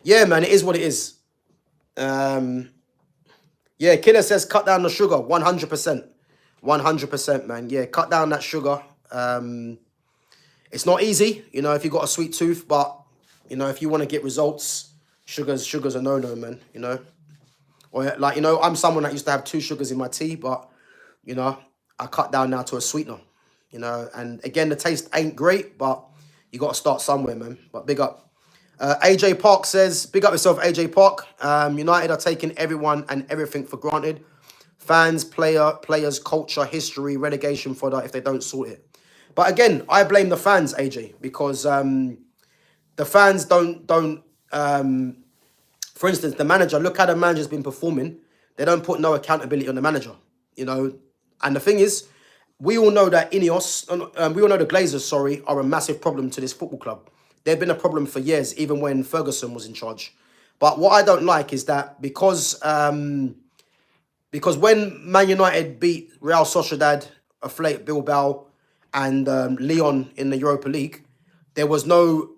yeah, man, it is what it is. Yeah, Killer says cut down the sugar, 100%. 100%, man. Yeah, cut down that sugar. It's not easy, you know, if you've got a sweet tooth, but, you know, if you want to get results, sugar's a no-no, man, you know. Or, like, you know, I'm someone that used to have 2 sugars in my tea, but, you know, I cut down now to a sweetener, you know. And, again, the taste ain't great, but you got to start somewhere, man. But big up. AJ Park says, big up yourself, AJ Park. United are taking everyone and everything for granted. Fans, players, culture, history, relegation fodder if they don't sort it. But again, I blame the fans, AJ, because the fans don't. For instance, the manager. Look how the manager's been performing. They don't put no accountability on the manager, you know. And the thing is, we all know that we all know the Glazers, sorry, are a massive problem to this football club. They've been a problem for years, even when Ferguson was in charge. But what I don't like is that because when Man United beat Real Sociedad, Athletic Bilbao, and Lyon in the Europa League, there was no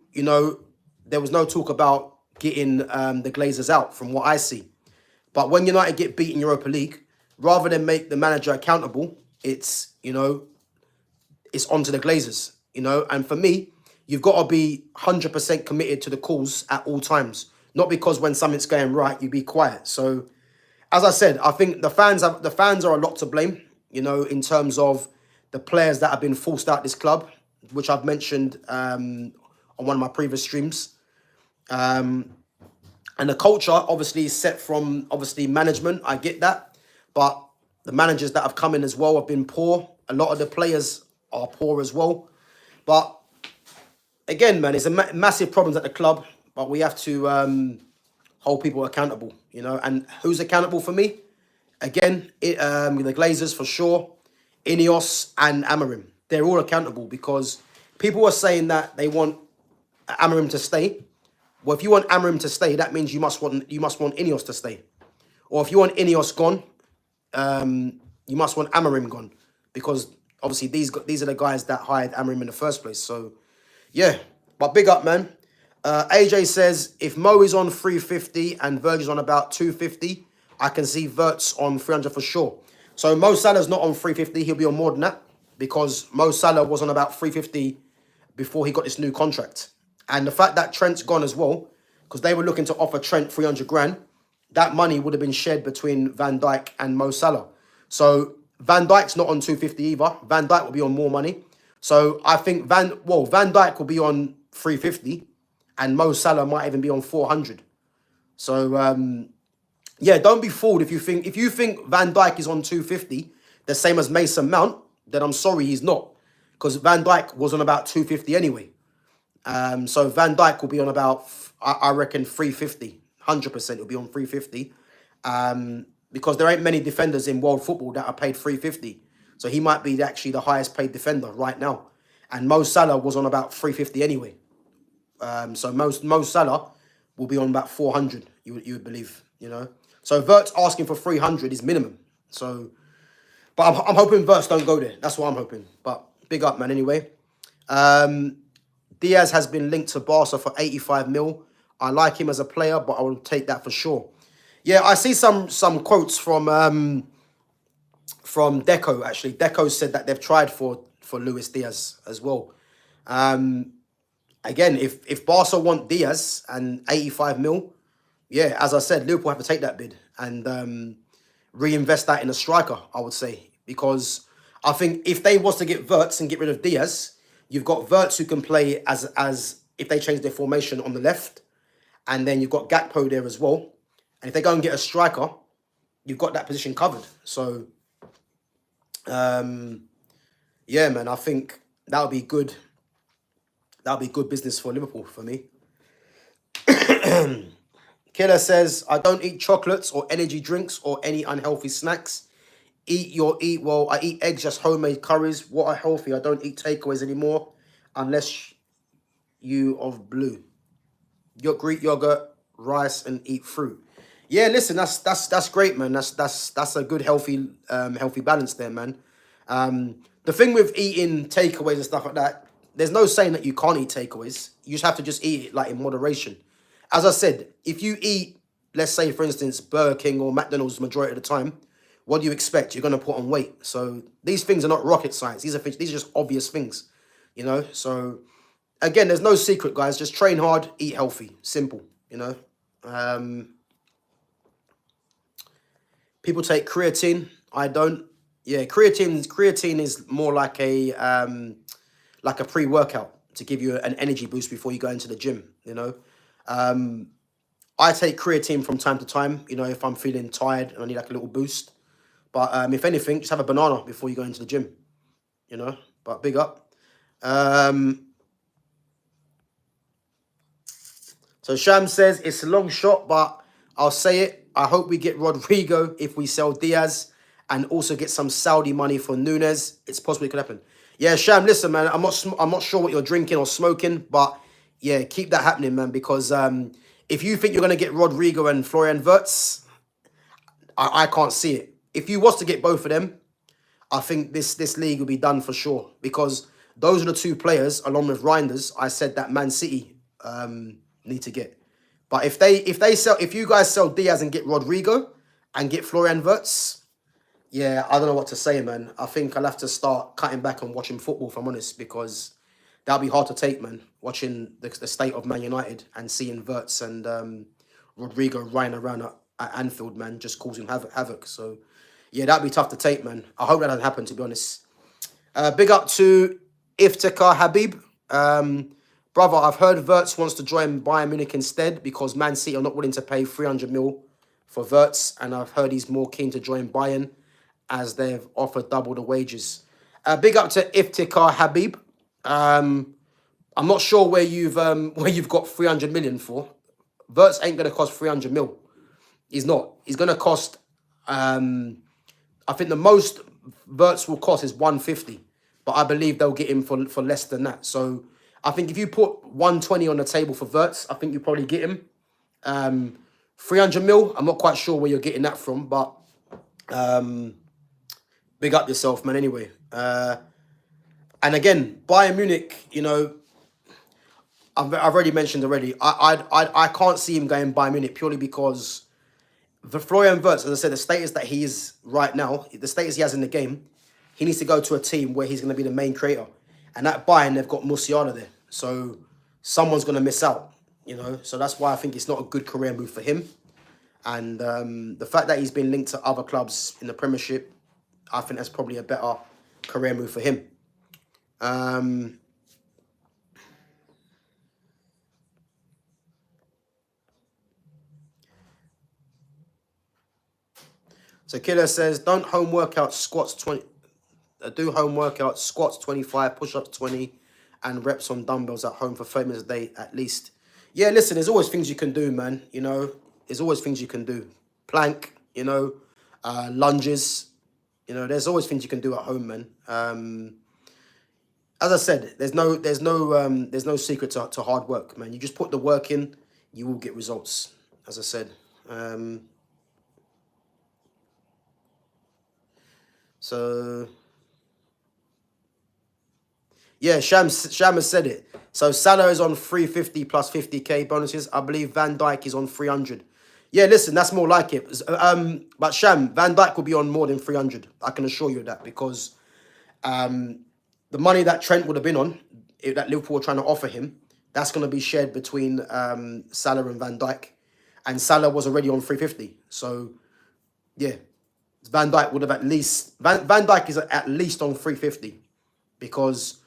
talk about getting the Glazers out, from what I see. But when United get beat in Europa League, rather than make the manager accountable, it's onto the Glazers, you know. And for me, you've got to be 100% committed to the cause at all times. Not because when something's going right, you be quiet. So, as I said, I think the fans are a lot to blame, you know, in terms of the players that have been forced out this club, which I've mentioned on one of my previous streams. And the culture obviously is set from management. I get that, but the managers that have come in as well have been poor. A lot of the players are poor as well. But again, man, it's a massive problem at the club. But we have to hold people accountable, you know. And who's accountable for me? Again, the Glazers for sure, Ineos and Amorim. They're all accountable because people are saying that they want Amorim to stay. Well, if you want Amorim to stay, that means you must want Ineos to stay. Or if you want Ineos gone, you must want Amorim gone, because obviously these are the guys that hired Amorim in the first place. So, yeah, but big up, man. AJ says, if Mo is on 350 and Virgil's on about 250, I can see Wirtz on 300 for sure. So Mo Salah's not on 350. He'll be on more than that because Mo Salah was on about 350 before he got this new contract. And the fact that Trent's gone as well, because they were looking to offer Trent 300 grand, that money would have been shared between Van Dijk and Mo Salah. So Van Dijk's not on 250 either. Van Dijk will be on more money. So I think Van Dijk will be on 350 and Mo Salah might even be on 400. So yeah, don't be fooled if you think Van Dijk is on 250, the same as Mason Mount, then I'm sorry he's not. Because Van Dijk was on about 250 anyway. So Van Dijk will be on about, I reckon, 350. 100% he'll be on 350. Because there ain't many defenders in world football that are paid 350. So he might be actually the highest paid defender right now. And Mo Salah was on about 350 anyway. So Mo Salah will be on about 400, you would believe, you know. So Wirtz asking for 300 is minimum. So, but I'm hoping Wirtz don't go there. That's what I'm hoping. But big up, man, anyway. Diaz has been linked to Barca for 85 mil. I like him as a player, but I will take that for sure. Yeah, I see some quotes from Deco, actually. Deco said that they've tried for Luis Diaz as well. Again, if Barca want Diaz and 85 mil, yeah, as I said, Liverpool have to take that bid and reinvest that in a striker, I would say. Because I think if they was to get Wirtz and get rid of Diaz, you've got Wirtz who can play as if they change their formation on the left. And then you've got Gakpo there as well. And if they go and get a striker, you've got that position covered. So, yeah, man, I think that'll be good. That'll be good business for Liverpool for me. Killer says, I don't eat chocolates or energy drinks or any unhealthy snacks. Well, I eat eggs, just homemade curries. What are healthy? I don't eat takeaways anymore unless you of blue. Greek yogurt, rice, and eat fruit. Yeah, listen, that's great, man. That's a good healthy balance there, man. The thing with eating takeaways and stuff like that, there's no saying that you can't eat takeaways. You just have to just eat it like in moderation. As I said, if you eat, let's say for instance, Burger King or McDonald's majority of the time, what do you expect? You're gonna put on weight. So these things are not rocket science. These are just obvious things, you know. So again, there's no secret, guys. Just train hard, eat healthy, simple, you know. People take creatine. I don't. Yeah, creatine is more like a pre-workout to give you an energy boost before you go into the gym, you know. I take creatine from time to time, you know, if I'm feeling tired and I need like a little boost. But if anything, just have a banana before you go into the gym, you know. But big up. So Sham says, it's a long shot, but I'll say it. I hope we get Rodrigo if we sell Diaz and also get some Saudi money for Nunes. It's possible it could happen. Yeah, Sham, listen, man, I'm not sure what you're drinking or smoking, but yeah, keep that happening, man, because if you think you're going to get Rodrigo and Florian Wirtz, I can't see it. If you was to get both of them, I think this league will be done for sure, because those are the two players, along with Reinders, I said that Man City need to get. But if you guys sell Diaz and get Rodrigo and get Florian Wirtz, yeah, I don't know what to say, man. I think I'll have to start cutting back on watching football, if I'm honest, because that'll be hard to take, man. Watching the state of Man United and seeing Wirtz and Rodrigo running around at Anfield, man, just causing havoc. So, yeah, that'd be tough to take, man. I hope that doesn't happen, to be honest. Big up to Iftikhar Habib. Brother, I've heard Wirtz wants to join Bayern Munich instead because Man City are not willing to pay 300 mil for Wirtz, and I've heard he's more keen to join Bayern as they've offered double the wages. Big up to Iftikhar Habib. I'm not sure where you've got 300 million for. Wirtz ain't gonna cost 300 mil. He's not. He's gonna cost. I think the most Wirtz will cost is 150, but I believe they'll get him for less than that. So I think if you put 120 on the table for Wirtz, I think you probably get him. 300 mil. I'm not quite sure where you're getting that from, but big up yourself, man. Anyway. And again, Bayern Munich, you know, I've already mentioned already. I can't see him going Bayern Munich purely because the Florian Wirtz, as I said, the status that he is right now, the status he has in the game, he needs to go to a team where he's going to be the main creator. And at Bayern, they've got Musiala there, so someone's going to miss out, you know. So that's why I think it's not a good career move for him. And the fact that he's been linked to other clubs in the Premiership, I think that's probably a better career move for him. So Killer says, don't home workout squats 20, do home workouts, squats 25, push-ups 20, and reps on dumbbells at home for 30 minutes a day at least. Yeah, listen, there's always things you can do, man. You know, there's always things you can do. Plank, you know, lunges. You know, there's always things you can do at home, man. As I said, there's no secret to hard work, man. You just put the work in, you will get results. As I said. So yeah, Sham has said it. So Salah is on 350 plus 50k bonuses. I believe Van Dijk is on 300. Yeah, listen, that's more like it. But Sham, Van Dijk will be on more than 300. I can assure you that, because the money that Trent would have been on, that Liverpool were trying to offer him, that's going to be shared between Salah and Van Dijk. And Salah was already on 350. So, yeah, Van Dijk would have at least... Van Dijk is at least on 350, because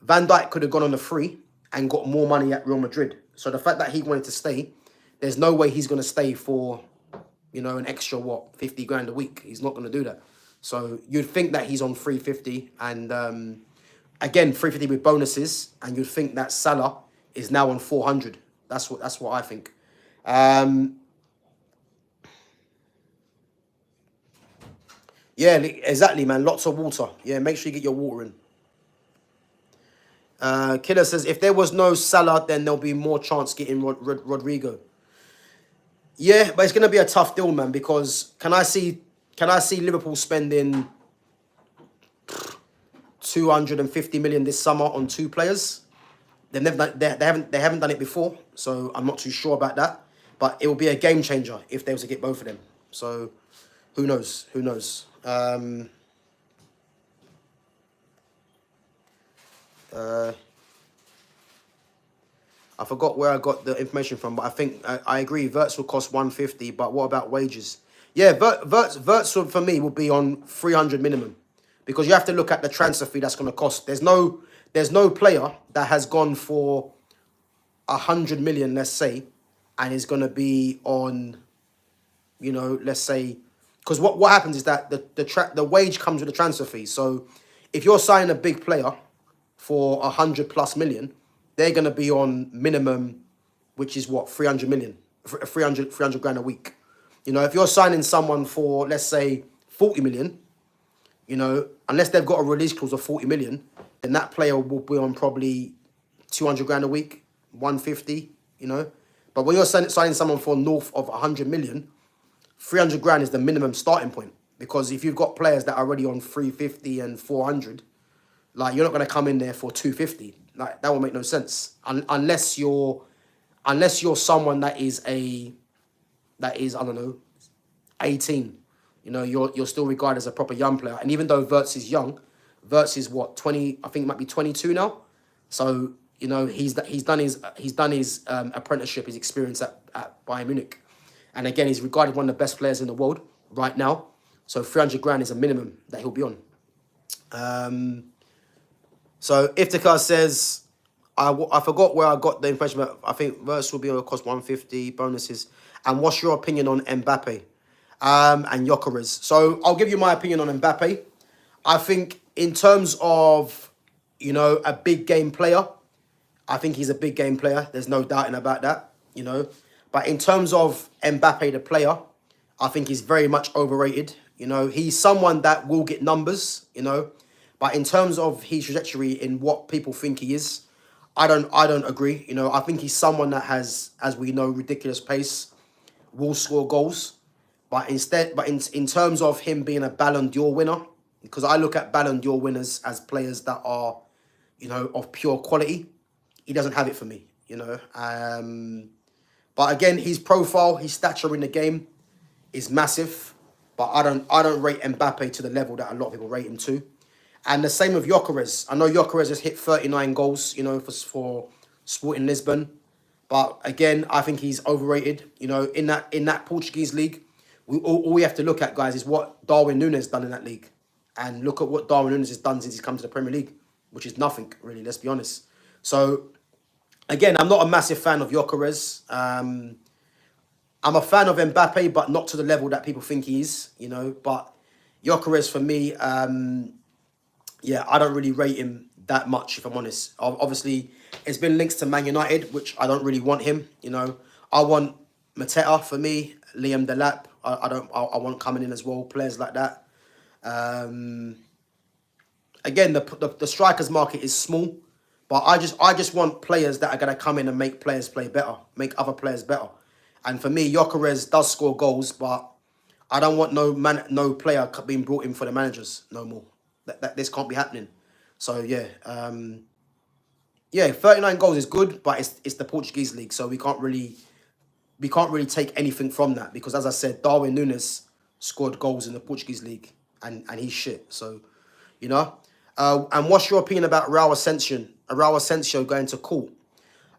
Van Dijk could have gone on a free and got more money at Real Madrid. So the fact that he wanted to stay, there's no way he's going to stay for, you know, an extra, 50 grand a week. He's not going to do that. So you'd think that he's on 350, and again, 350 with bonuses, and you'd think that Salah is now on 400. That's what I think. Yeah, exactly, man. Lots of water. Yeah, make sure you get your water in. Killer says, if there was no Salah, then there'll be more chance getting Rodrigo. Yeah, but it's going to be a tough deal, man, because can I see Liverpool spending 250 million this summer on two players? They haven't done it before, so I'm not too sure about that. But it will be a game changer if they were to get both of them. So who knows? Who knows? I forgot where I got the information from, but I think I agree. Wirtz will cost 150, but what about wages? Yeah, Wirtz for me will be on 300 minimum, because you have to look at the transfer fee that's going to cost. There's no player that has gone for 100 million, let's say, and is going to be on, you know, let's say, because what happens is that the wage comes with the transfer fee. So if you're signing a big player for 100 plus million, they're going to be on minimum, which is 300 million, 300 grand a week. You know, if you're signing someone for, let's say, 40 million, you know, unless they've got a release clause of 40 million, then that player will be on probably 200 grand a week, 150, you know. But when you're signing someone for north of 100 million, 300 grand is the minimum starting point. Because if you've got players that are already on 350 and 400, like, you're not going to come in there for 250. Like, that will make no sense. Unless you're someone that is, I don't know, 18. You know, you're still regarded as a proper young player. And even though Wirtz is young, Wirtz is 20, I think it might be 22 now. So, you know, he's done his apprenticeship, his experience at Bayern Munich. And again, he's regarded one of the best players in the world right now. So 300 grand is a minimum that he'll be on. So Iftikhar says, I forgot where I got the information, but I think Wirtz will be on cost 150 bonuses. And what's your opinion on Mbappe and Gyökeres? So I'll give you my opinion on Mbappe. I think in terms of, you know, a big game player, I think he's a big game player. There's no doubting about that, you know. But in terms of Mbappe, the player, I think he's very much overrated. You know, he's someone that will get numbers, you know. But in terms of his trajectory in what people think he is, I don't agree. You know, I think he's someone that has, as we know, ridiculous pace, will score goals. But in terms of him being a Ballon d'Or winner, because I look at Ballon d'Or winners as players that are, you know, of pure quality, he doesn't have it for me, you know. But again, his profile, his stature in the game is massive. But I don't rate Mbappe to the level that a lot of people rate him to. And the same with Gyökeres. I know Gyökeres has hit 39 goals, you know, for Sporting Lisbon. But again, I think he's overrated. You know, in that Portuguese league, all we have to look at, guys, is what Darwin Núñez done in that league, and look at what Darwin Núñez has done since he's come to the Premier League, which is nothing really. Let's be honest. So again, I'm not a massive fan of Gyökeres. I'm a fan of Mbappe, but not to the level that people think he is. You know, but Gyökeres for me, yeah, I don't really rate him that much, if I'm honest. Obviously, it's been links to Man United, which I don't really want him. You know, I want Mateta for me, Liam Delap. I want coming in as well, players like that. Again, the strikers market is small, but I just want players that are gonna come in and make players play better, make other players better. And for me, Gyökeres does score goals, but I don't want no player being brought in for the managers no more. This can't be happening. So yeah, yeah, 39 goals is good, but it's the Portuguese league, so we can't really take anything from that, because as I said, Darwin Núñez scored goals in the Portuguese league, and he's shit. So, you know, and what's your opinion about Raul Asensio going to court?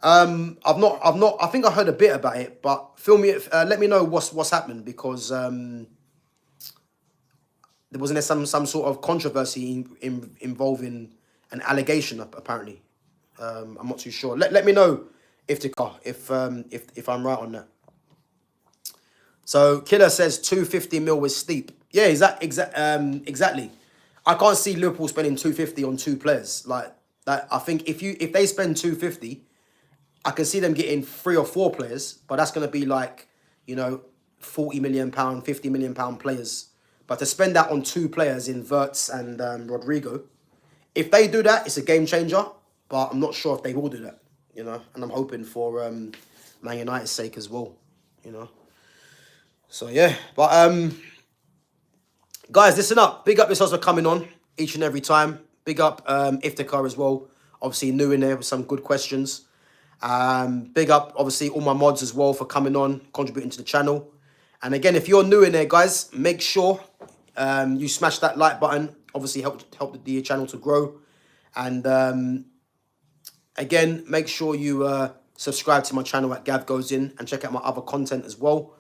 I've not. I think I heard a bit about it, but let me know what's happened, because there wasn't some sort of controversy involving an allegation apparently. I'm not too sure. Let me know if I'm right on that. So Killer says 250 mil was steep. Yeah, exactly. I can't see Liverpool spending 250 on two players like that. I think if they spend 250, I can see them getting 3 or 4 players, but that's going to be like, you know, 40 million pound, 50 million pound players. But to spend that on 2 players in Wirtz and Rodrigo, if they do that, it's a game changer. But I'm not sure if they will do that, you know. And I'm hoping for Man United's sake as well, you know. So yeah, but guys, listen up. Big up yourselves for coming on each and every time. Big up Iftikhar as well. Obviously new in there with some good questions. Big up, obviously, all my mods as well for coming on, contributing to the channel. And again, if you're new in there, guys, make sure you smash that like button. Obviously, help the channel to grow. And again, make sure you subscribe to my channel at GavGoesIn and check out my other content as well.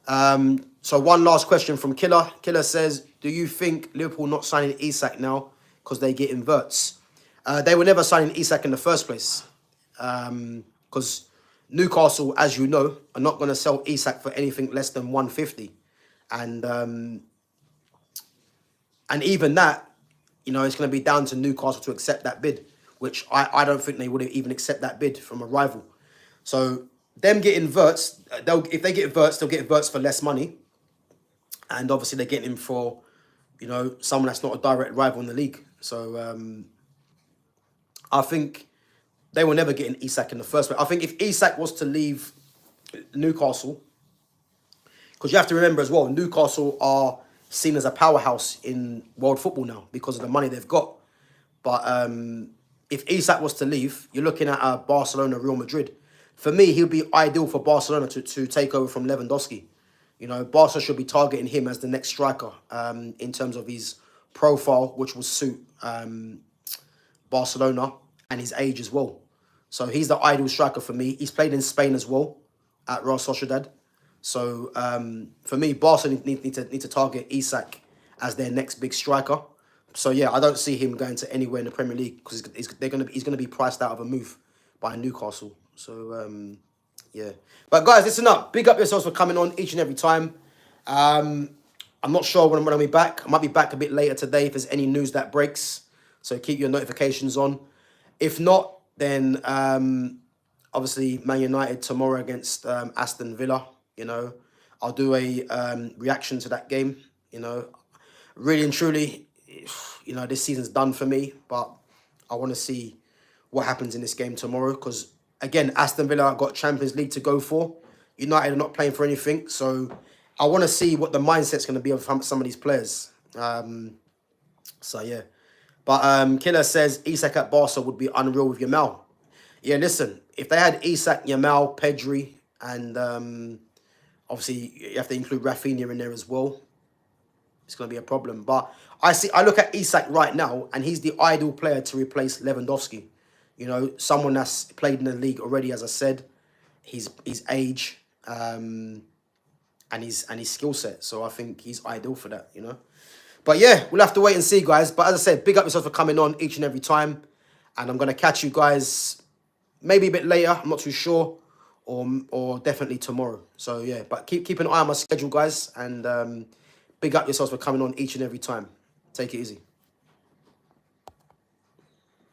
So one last question from Killer. Killer says, do you think Liverpool not signing Isak now because they get Wirtz? They were never signing Isak in the first place. Because Newcastle, as you know, are not going to sell Isak for anything less than 150. And even that, you know, it's going to be down to Newcastle to accept that bid, which I don't think they would even accept that bid from a rival. So them getting Wirtz, if they get Wirtz, they'll get Wirtz for less money. And obviously they're getting him for, you know, someone that's not a direct rival in the league. So I think they were never getting Isak in the first place. I think if Isak was to leave Newcastle, because you have to remember as well, Newcastle are seen as a powerhouse in world football now because of the money they've got. But if Isak was to leave, you're looking at Barcelona, Real Madrid. For me, he would be ideal for Barcelona to take over from Lewandowski. You know, Barca should be targeting him as the next striker in terms of his profile, which will suit Barcelona and his age as well. So he's the ideal striker for me. He's played in Spain as well at Real Sociedad. So for me, Barca need to target Isak as their next big striker. So yeah, I don't see him going to anywhere in the Premier League because he's gonna be priced out of a move by Newcastle. So yeah, but guys, listen up. Big up yourselves for coming on each and every time. I'm not sure when I'll be back. I might be back a bit later today if there's any news that breaks. So keep your notifications on. If not, then obviously Man United tomorrow against Aston Villa. You know, I'll do a reaction to that game. You know, really and truly, you know, this season's done for me. But I want to see what happens in this game tomorrow because, again, Aston Villa got Champions League to go for. United are not playing for anything. So I want to see what the mindset's going to be of some of these players. So, yeah. But Killer says Isak at Barca would be unreal with Yamal. Yeah, listen, if they had Isak, Yamal, Pedri, and obviously you have to include Rafinha in there as well, it's going to be a problem. But I look at Isak right now, and he's the ideal player to replace Lewandowski. You know, someone that's played in the league already, as I said. his age, and his skill set. So I think he's ideal for that, you know. But yeah, we'll have to wait and see, guys. But as I said, big up yourself for coming on each and every time. And I'm gonna catch you guys maybe a bit later. I'm not too sure, or definitely tomorrow. So yeah, but keep an eye on my schedule, guys. And big up yourselves for coming on each and every time. Take it easy.